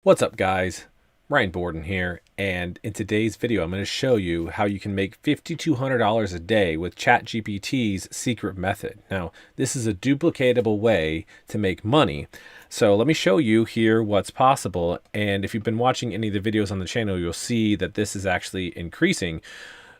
What's up, guys? Ryan Borden here, and in today's video I'm going to show you how you can make $5,200 a day with Chat GPT's secret method. Now, this is a duplicatable way to make money. So let me show you here what's possible, and if you've been watching any of the videos on the channel, you'll see that this is actually increasing.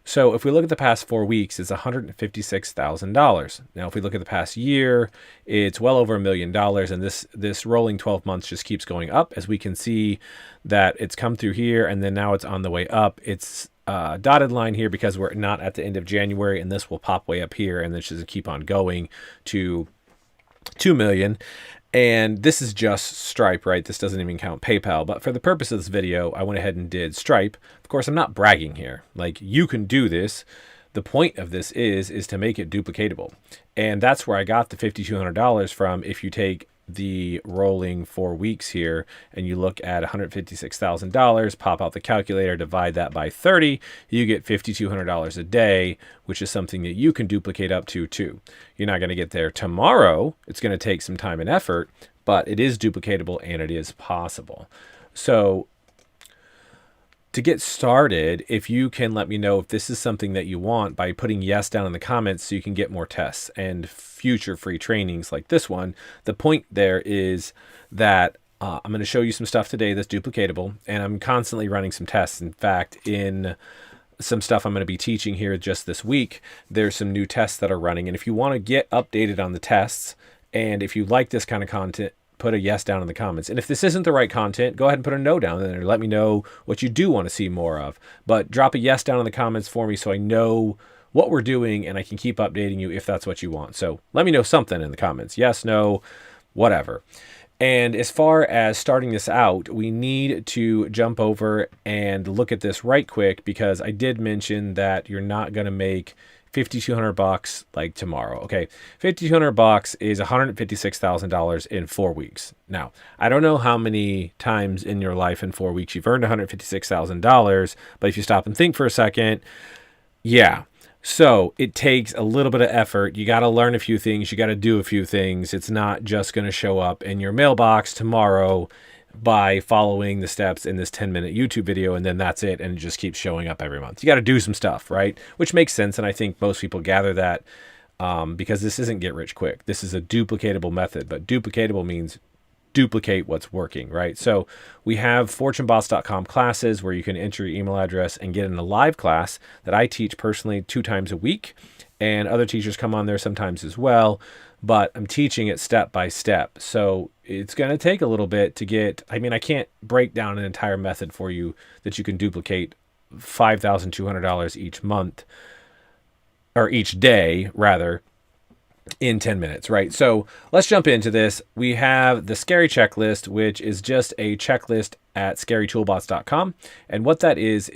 So if we look at the past 4 weeks, it's $156,000. Now, if we look at the past year, it's well over $1 million. And this rolling 12 months just keeps going up, as we can see that it's come through here and then now it's on the way up. It's a dotted line here because we're not at the end of January, and this will pop way up here and this should keep on going to 2 million. And this is just Stripe, right? This doesn't even count PayPal. But for the purpose of this video, I went ahead and did Stripe. Of course, I'm not bragging here. Like, you can do this. The point of this is to make it duplicatable. And that's where I got the $5,200 from. If you take the rolling 4 weeks here and you look at $156,000, pop out the calculator, divide that by 30, you get $5,200 a day, which is something that you can duplicate up to too. You're not going to get there tomorrow. It's going to take some time and effort, but it is duplicatable and it is possible. So to get started, if you can let me know if this is something that you want by putting yes down in the comments so you can get more tests and future free trainings like this one. The point there is that I'm going to show you some stuff today that's duplicatable, and I'm constantly running some tests. In fact, in some stuff I'm going to be teaching here just this week, there's some new tests that are running. And if you want to get updated on the tests, and if you like this kind of content, put a yes down in the comments. And if this isn't the right content, go ahead and put a no down there. Let me know what you do want to see more of. But drop a yes down in the comments for me so I know what we're doing and I can keep updating you if that's what you want. So let me know something in the comments. Yes, no, whatever. And as far as starting this out, we need to jump over and look at this right quick, because I did mention that you're not going to make $5,200 like tomorrow. Okay, $5,200 is $156,000 in 4 weeks. Now, I don't know how many times in your life in 4 weeks you've earned $156,000, but if you stop and think for a second, yeah. So it takes a little bit of effort. You got to learn a few things. You got to do a few things. It's not just going to show up in your mailbox tomorrow by following the steps in this 10-minute YouTube video, and then that's it, and it just keeps showing up every month. You got to do some stuff, right? Which makes sense, and I think most people gather that because this isn't get rich quick. This is a duplicatable method, but duplicatable means duplicate what's working, right? So we have fortuneboss.com classes where you can enter your email address and get in a live class that I teach personally 2 times a week, and other teachers come on there sometimes as well, but I'm teaching it step by step. So it's going to take a little bit to get, I mean, I can't break down an entire method for you that you can duplicate $5,200 each month, or each day rather, in 10 minutes, right? So let's jump into this. We have the scary checklist, which is just a checklist at scarytoolbots.com. And what that is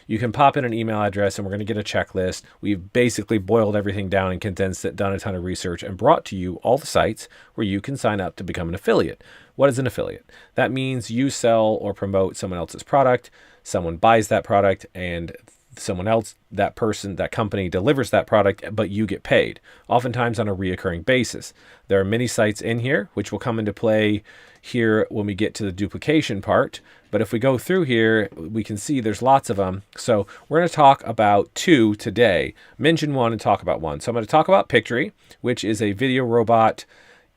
you can pop in an email address and we're going to get a checklist. We've basically boiled everything down and condensed it, done a ton of research, and brought to you all the sites where you can sign up to become an affiliate. What is an affiliate? That means you sell or promote someone else's product, someone buys that product, and someone else, that person, that company delivers that product, but you get paid, oftentimes on a reoccurring basis. There are many sites in here, which will come into play here when we get to the duplication part. But if we go through here, we can see there's lots of them. So we're going to talk about 2 today, mention 1 and talk about 1. So I'm going to talk about Pictory, which is a video robot.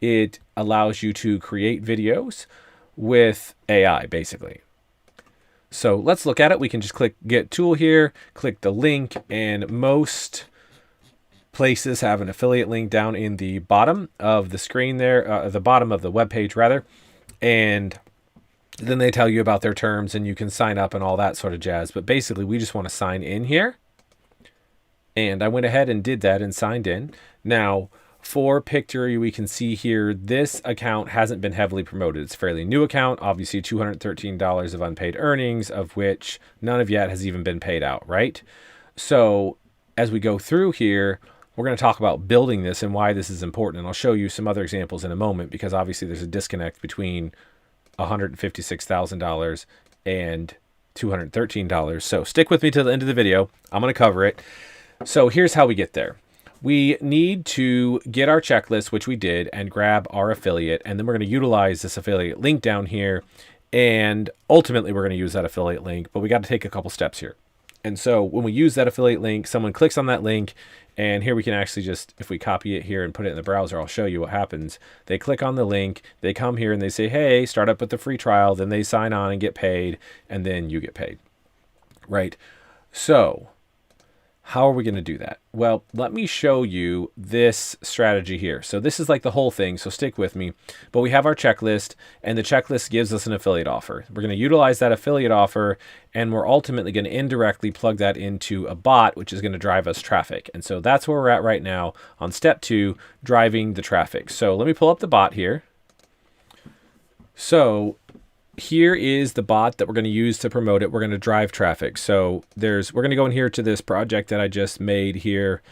It allows you to create videos with AI, basically. So let's look at it. We can just click Get Tool here, click the link, and most places have an affiliate link down in the bottom of the screen there, the bottom of the web page rather, and then they tell you about their terms and you can sign up and all that sort of jazz. But basically, we just want to sign in here, and I went ahead and did that and signed in. Now, for Pictory, we can see here, this account hasn't been heavily promoted. It's a fairly new account, obviously $213 of unpaid earnings, of which none of yet has even been paid out, right? So as we go through here, we're going to talk about building this and why this is important. And I'll show you some other examples in a moment, because obviously there's a disconnect between $156,000 and $213. So stick with me till the end of the video. I'm going to cover it. So here's how we get there. We need to get our checklist, which we did, and grab our affiliate. And then we're going to utilize this affiliate link down here And ultimately, we're going to use that affiliate link, but we got to take a couple steps here. And so when we use that affiliate link, someone clicks on that link, and here we can actually just, if we copy it here and put it in the browser, I'll show you what happens. They click on the link, they come here and they say, hey, start up with the free trial, then they sign on and get paid, and then you get paid, right? So how are we going to do that? Well, let me show you this strategy here. So this is like the whole thing, so stick with me. But we have our checklist, and the checklist gives us an affiliate offer. We're going to utilize that affiliate offer, and we're ultimately going to indirectly plug that into a bot, which is going to drive us traffic. And so that's where we're at right now on step 2, driving the traffic. So let me pull up the bot here. So here is the bot that we're going to use to promote it. We're going to drive traffic. So we're going to go in here to this project that I just made here.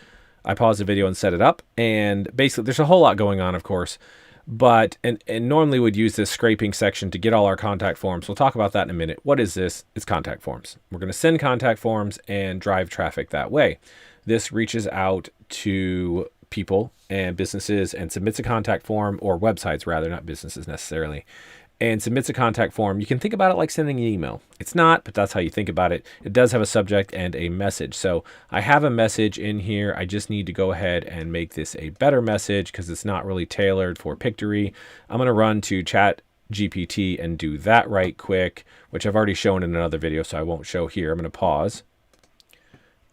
I paused the video and set it up. And basically there's a whole lot going on, of course, but, and normally we'd use this scraping section to get all our contact forms. We'll talk about that in a minute. What is this? It's contact forms. We're going to send contact forms and drive traffic that way. This reaches out to people and businesses and submits a contact form, or websites rather, not businesses necessarily, and submits a contact form. You can think about it like sending an email. It's not, but that's how you think about it. It does have a subject and a message. So I have a message in here. I just need to go ahead and make this a better message because it's not really tailored for Pictory. I'm going to run to Chat GPT and do that right quick, which I've already shown in another video, so I won't show here. I'm going to pause.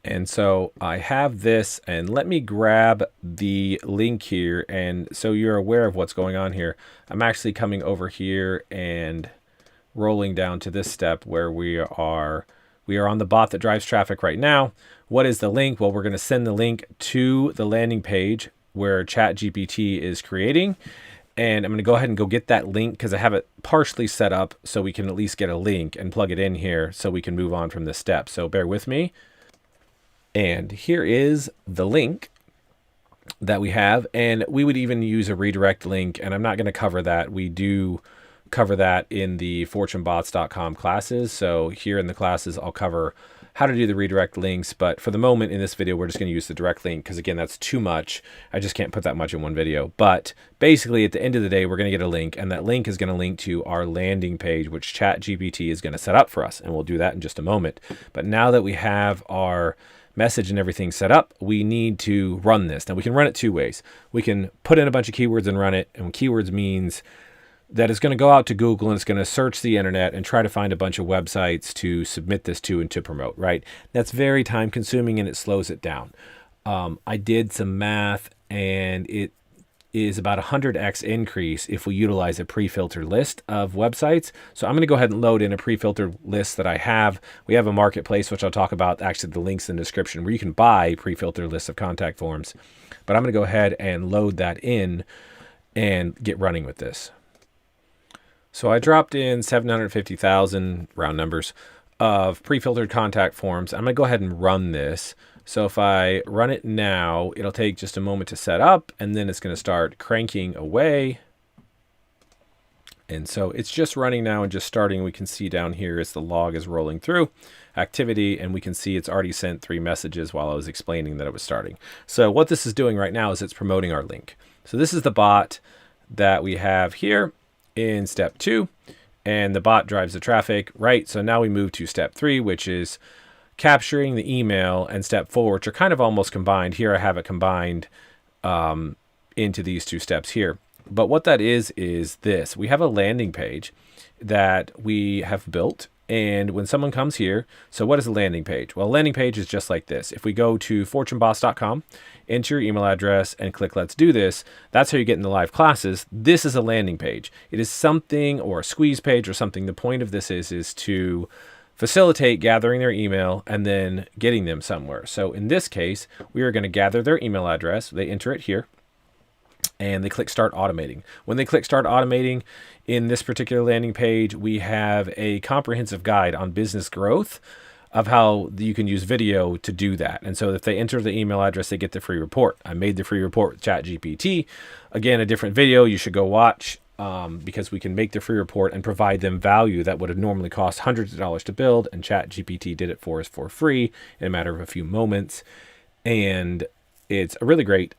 And so I have this, and let me grab the link here. And so you're aware of what's going on here. I'm actually coming over here and rolling down to this step where we are on the bot that drives traffic right now. What is the link? Well, we're going to send the link to the landing page where Chat GPT is creating. And I'm going to go ahead and go get that link because I have it partially set up so we can at least get a link and plug it in here so we can move on from this step. So bear with me. And here is the link that we have, and we would even use a redirect link, and I'm not going to cover that. We do cover that in the fortunebots.com classes. So here in the classes, I'll cover how to do the redirect links, but for the moment in this video, we're just going to use the direct link because again, that's too much. I just can't put that much in one video. But basically at the end of the day, we're going to get a link, and that link is going to link to our landing page, which Chat GPT is going to set up for us. And we'll do that in just a moment. But now that we have our message and everything set up, we need to run this. Now we can run it 2 ways. We can put in a bunch of keywords and run it. And keywords means that it's going to go out to Google and it's going to search the internet and try to find a bunch of websites to submit this to and to promote, right? That's very time consuming and it slows it down. I did some math and it is about 100x increase if we utilize a pre-filtered list of websites. So I'm going to go ahead and load in a pre-filtered list that I have. We have a marketplace, which I'll talk about, actually the links in the description, where you can buy pre-filtered lists of contact forms. But I'm going to go ahead and load that in and get running with this. So I dropped in 750,000 round numbers of pre-filtered contact forms. I'm going to go ahead and run this. So if I run it now, it'll take just a moment to set up, and then it's going to start cranking away. And so it's just running now and just starting. We can see down here as the log is rolling through activity, and we can see it's already sent 3 messages while I was explaining that it was starting. So what this is doing right now is it's promoting our link. So this is the bot that we have here in step 2, and the bot drives the traffic, right? So now we move to step 3, which is capturing the email, and step 4, which are kind of almost combined. Here I have it combined into these 2 steps here. But what that is this. We have a landing page that we have built, and when someone comes here, so what is a landing page? Well, a landing page is just like this. If we go to fortuneboss.com, enter your email address and click Let's Do This, that's how you get in the live classes. This is a landing page. It is something, or a squeeze page or something. The point of this is to facilitate gathering their email and then getting them somewhere. So in this case, we are going to gather their email address. They enter it here and they click Start Automating. When they click Start Automating, in this particular landing page, we have a comprehensive guide on business growth of how you can use video to do that. And so if they enter the email address, they get the free report. I made the free report with Chat GPT. Again, a different video you should go watch. Because we can make the free report and provide them value that would have normally cost hundreds of dollars to build, and Chat GPT did it for us for free in a matter of a few moments. And it's a really great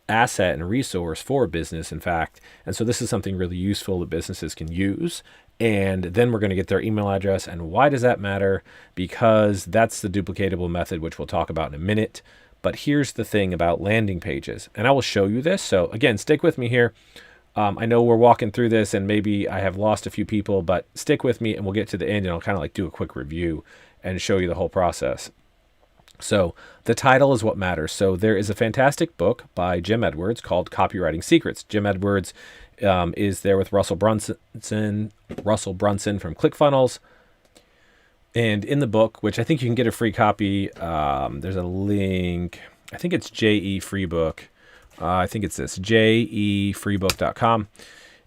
asset and resource for a business, in fact. And so this is something really useful that businesses can use. And then we're going to get their email address. And why does that matter? Because that's the duplicatable method, which we'll talk about in a minute. But here's the thing about landing pages, and I will show you this. So again, stick with me here. I know we're walking through this and maybe I have lost a few people, but stick with me and we'll get to the end and I'll kind of like do a quick review and show you the whole process. So the title is what matters. So there is a fantastic book by Jim Edwards called Copywriting Secrets. Jim Edwards is there with Russell Brunson from ClickFunnels. And in the book, which I think you can get a free copy, there's a link. I think it's JE Freebook. I think it's this, jefreebook.com.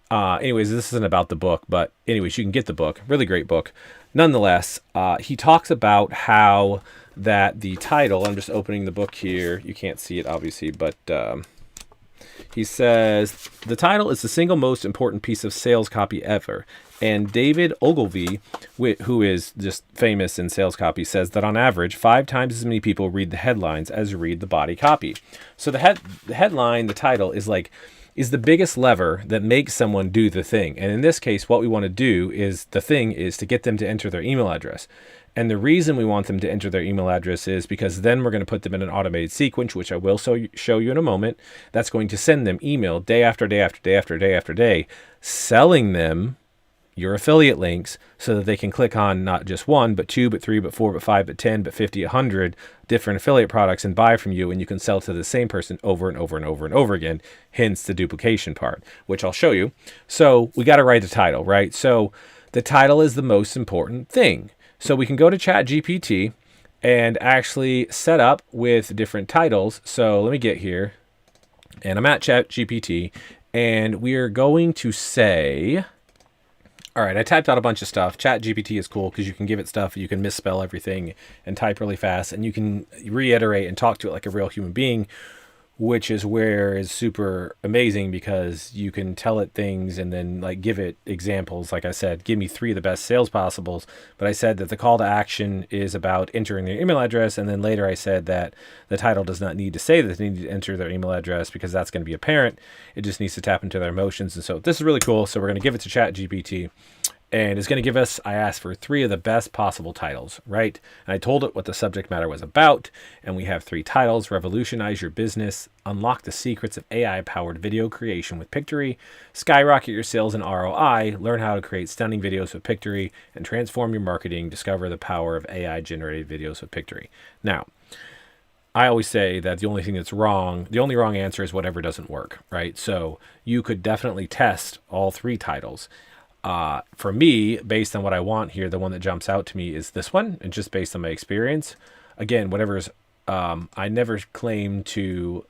Anyways, this isn't about the book, but anyways, you can get the book. Really great book. Nonetheless, he talks about how that the title, I'm just opening the book here. You can't see it, obviously, but he says, the title is the single most important piece of sales copy ever. And David Ogilvy, who is just famous in sales copy, says that on average, 5 times as many people read the headlines as read the body copy. So the headline, the title, is the biggest lever that makes someone do the thing. And in this case, what we want to do is to get them to enter their email address. And the reason we want them to enter their email address is because then we're going to put them in an automated sequence, which I will show you in a moment. That's going to send them email day after day after day after day after day, selling them your affiliate links so that they can click on not just 1, but 2, but 3, but 4, but 5, but 10, but 50, 100 different affiliate products and buy from you. And you can sell to the same person over and over and over and over again, hence the duplication part, which I'll show you. So we got to write the title, right? So the title is the most important thing. So we can go to Chat GPT and actually set up with different titles. So let me get here, and I'm at Chat GPT, and we are going to say, all right, I typed out a bunch of stuff. Chat GPT is cool because you can give it stuff, you can misspell everything and type really fast, and you can reiterate and talk to it like a real human being, which is where is super amazing because you can tell it things and then like give it examples. Like I said, give me 3 of the best sales possibles. But I said that the call to action is about entering their email address. And then later I said that the title does not need to say that they need to enter their email address because that's going to be apparent. It just needs to tap into their emotions. And so this is really cool. So we're going to give it to Chat GPT. And it's going to give us, I asked for 3 of the best possible titles, right? And I told it what the subject matter was about. And we have 3 titles: Revolutionize Your Business, Unlock the Secrets of AI-Powered Video Creation with Pictory, Skyrocket Your Sales and ROI, Learn How to Create Stunning Videos with Pictory, and Transform Your Marketing, Discover the Power of AI-Generated Videos with Pictory. Now, I always say that the only thing that's wrong, the only wrong answer is whatever doesn't work, right? So you could definitely test all 3 titles. For me, based on what I want here, the one that jumps out to me is this one, and just based on my experience. Again, whatever's, I never claim to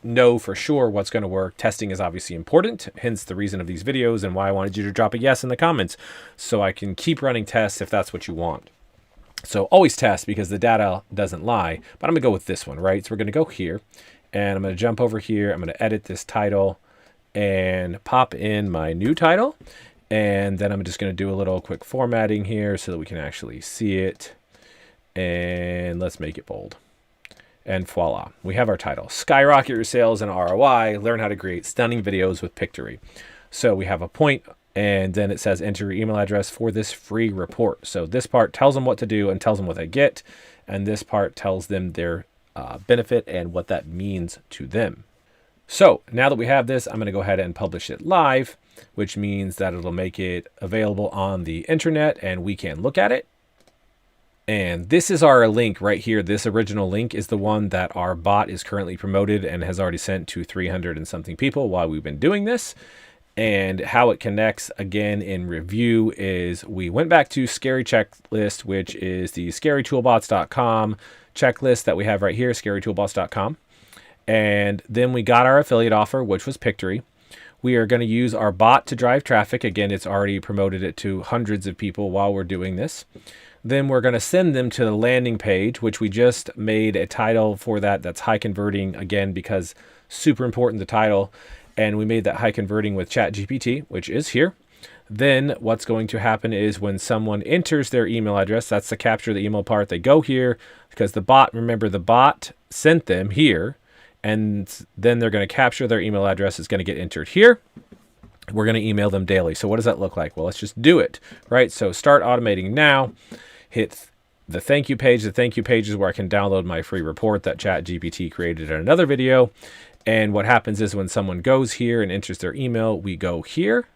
know for sure what's going to work. Testing is obviously important, hence the reason of these videos and why I wanted you to drop a yes in the comments so I can keep running tests if that's what you want. So always test because the data doesn't lie, but I'm gonna go with this one, right? So we're gonna go here and I'm gonna jump over here. I'm gonna edit this title and pop in my new title. And then I'm just going to do a little quick formatting here so that we can actually see it. And let's make it bold. And voila, we have our title. Skyrocket Your Sales and ROI, Learn How to Create Stunning Videos with Pictory. So we have a point, and then it says enter your email address for this free report. So this part tells them what to do and tells them what they get. And this part tells them their benefit and what that means to them. So now that we have this, I'm going to go ahead and publish it live, which means that it'll make it available on the internet and we can look at it. And this is our link right here. This original link is the one that our bot is currently promoted and has already sent to 300 and something people while we've been doing this. And how it connects, again, in review is we went back to Scary Checklist, which is the scarytoolbots.com checklist that we have right here, scarytoolbots.com. And then we got our affiliate offer, which was Pictory. We are going to use our bot to drive traffic. Again, it's already promoted it to hundreds of people while we're doing this. Then we're going to send them to the landing page, which we just made a title for that's high converting, again, because super important, the title. And we made that high converting with Chat GPT, which is here. Then what's going to happen is when someone enters their email address, that's the capture the email part, they go here because the bot, remember the bot sent them here. and then they're going to capture their email address. It's going to get entered here. We're going to email them daily. So what does that look like? Well, let's just do it, right? So start automating now. Hit the thank you page. The thank you page is where I can download my free report that Chat GPT created in another video. And what happens is when someone goes here and enters their email, we go here,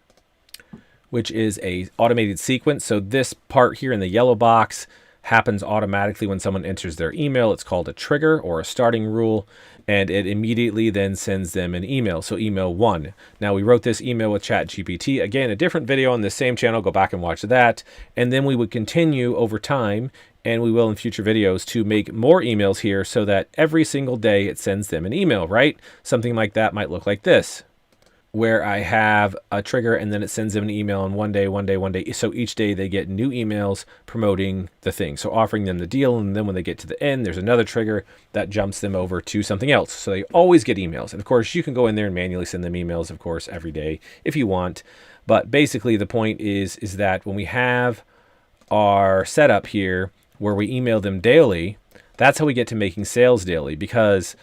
which is a automated sequence. So this part here in the yellow box happens automatically when someone enters their email. It's called a trigger or a starting rule, and it immediately then sends them an email. So email 1. Now we wrote this email with Chat GPT. Again, a different video on the same channel. Go back and watch that. And then we would continue over time, and we will in future videos, to make more emails here so that every single day it sends them an email, right? Something like that might look like this, where I have a trigger and then it sends them an email on one day. So each day they get new emails promoting the thing. So offering them the deal. And then when they get to the end, there's another trigger that jumps them over to something else. So they always get emails. And of course you can go in there and manually send them emails, of course, every day if you want. But basically the point is that when we have our setup here where we email them daily, that's how we get to making sales daily, because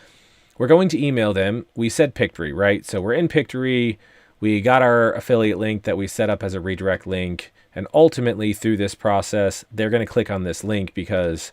we're going to email them. We said Pictory, right? So we're in Pictory. We got our affiliate link that we set up as a redirect link. And ultimately through this process, they're going to click on this link because,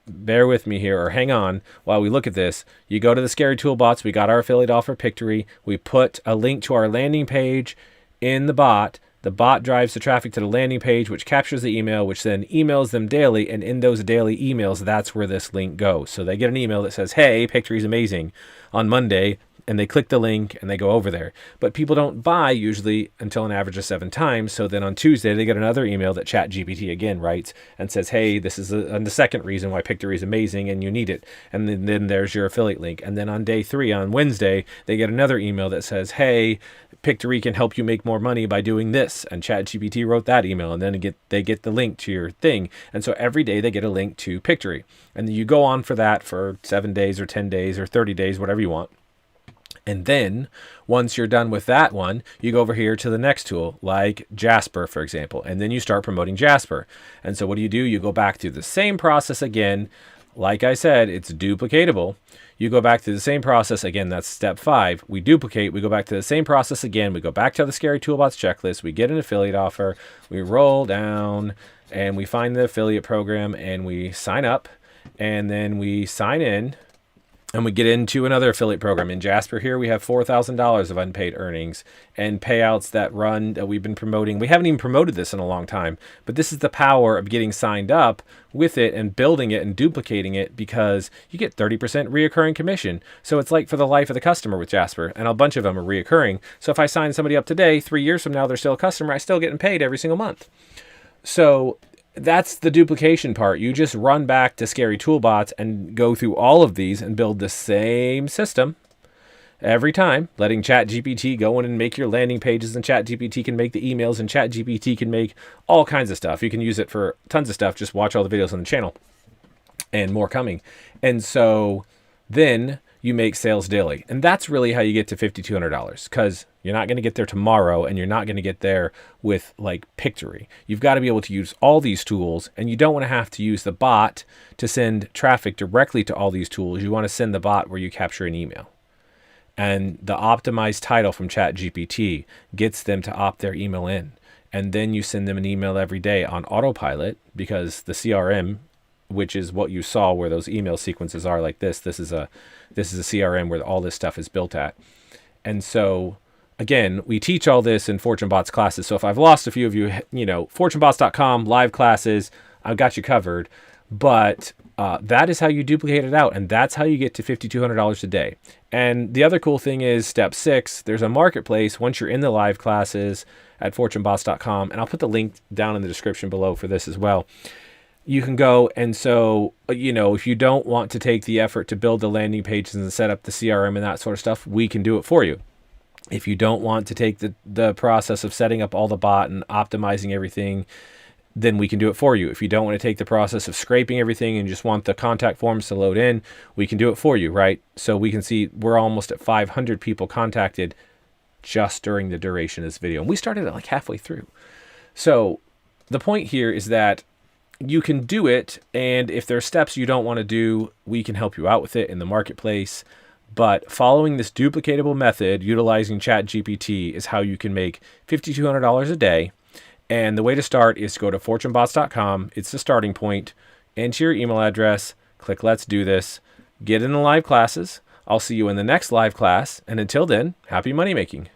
bear with me here, or hang on while we look at this. You go to the Scary Toolbots. We got our affiliate offer Pictory. We put a link to our landing page in the bot. The bot drives the traffic to the landing page, which captures the email, which then emails them daily. And in those daily emails, that's where this link goes. So they get an email that says, hey, Pictory's amazing on Monday. And they click the link and they go over there. But people don't buy usually until an average of 7 times. So then on Tuesday, they get another email that Chat GPT again writes and says, hey, this is the second reason why Pictory is amazing and you need it. And then there's your affiliate link. And then on day 3, on Wednesday, they get another email that says, hey, Pictory can help you make more money by doing this. And Chat GPT wrote that email, and then they get the link to your thing. And so every day they get a link to Pictory. And you go on for that for 7 days or 10 days or 30 days, whatever you want. And then once you're done with that one, you go over here to the next tool, like Jasper, for example, and then you start promoting Jasper. And so what do? You go back through the same process again. Like I said, it's duplicatable. You go back to the same process again. That's step 5. We duplicate. We go back to the same process again. We go back to the Scary Toolbots checklist. We get an affiliate offer. We roll down and we find the affiliate program and we sign up, and then we sign in. And we get into another affiliate program. In Jasper here, we have $4,000 of unpaid earnings and payouts that run that we've been promoting. We haven't even promoted this in a long time, but this is the power of getting signed up with it and building it and duplicating it, because you get 30% reoccurring commission. So it's like for the life of the customer with Jasper, and a bunch of them are reoccurring. So if I sign somebody up today, 3 years from now, they're still a customer, I still getting paid every single month. So that's the duplication part. You just run back to Scary Toolbots and go through all of these and build the same system every time, letting Chat GPT go in and make your landing pages, and Chat GPT can make the emails, and Chat GPT can make all kinds of stuff. You can use it for tons of stuff. Just watch all the videos on the channel, and more coming. And so then you make sales daily. And that's really how you get to $5,200, because you're not going to get there tomorrow, and you're not going to get there with like Pictory. You've got to be able to use all these tools, and you don't want to have to use the bot to send traffic directly to all these tools. You want to send the bot where you capture an email. And the optimized title from Chat GPT gets them to opt their email in. And then you send them an email every day on autopilot, because the CRM, which is what you saw where those email sequences are like this. This is a CRM where all this stuff is built at. And so again, we teach all this in Fortune Bots classes. So if I've lost a few of you, fortunebots.com, live classes, I've got you covered. But that is how you duplicate it out. And that's how you get to $5,200 a day. And the other cool thing is step 6, there's a marketplace once you're in the live classes at fortunebots.com. And I'll put the link down in the description below for this as well. You can go, and so, if you don't want to take the effort to build the landing pages and set up the CRM and that sort of stuff, we can do it for you. If you don't want to take the process of setting up all the bot and optimizing everything, then we can do it for you. If you don't want to take the process of scraping everything and just want the contact forms to load in, we can do it for you, right? So we can see we're almost at 500 people contacted just during the duration of this video. And we started at like halfway through. So the point here is that you can do it, and if there are steps you don't want to do, we can help you out with it in the marketplace. But following this duplicatable method utilizing Chat GPT is how you can make $5,200 a day. And the way to start is to go to fortunebots.com. It's the starting point. Enter your email address, click Let's Do This, get in the live classes. I'll see you in the next live class. And until then, happy money making.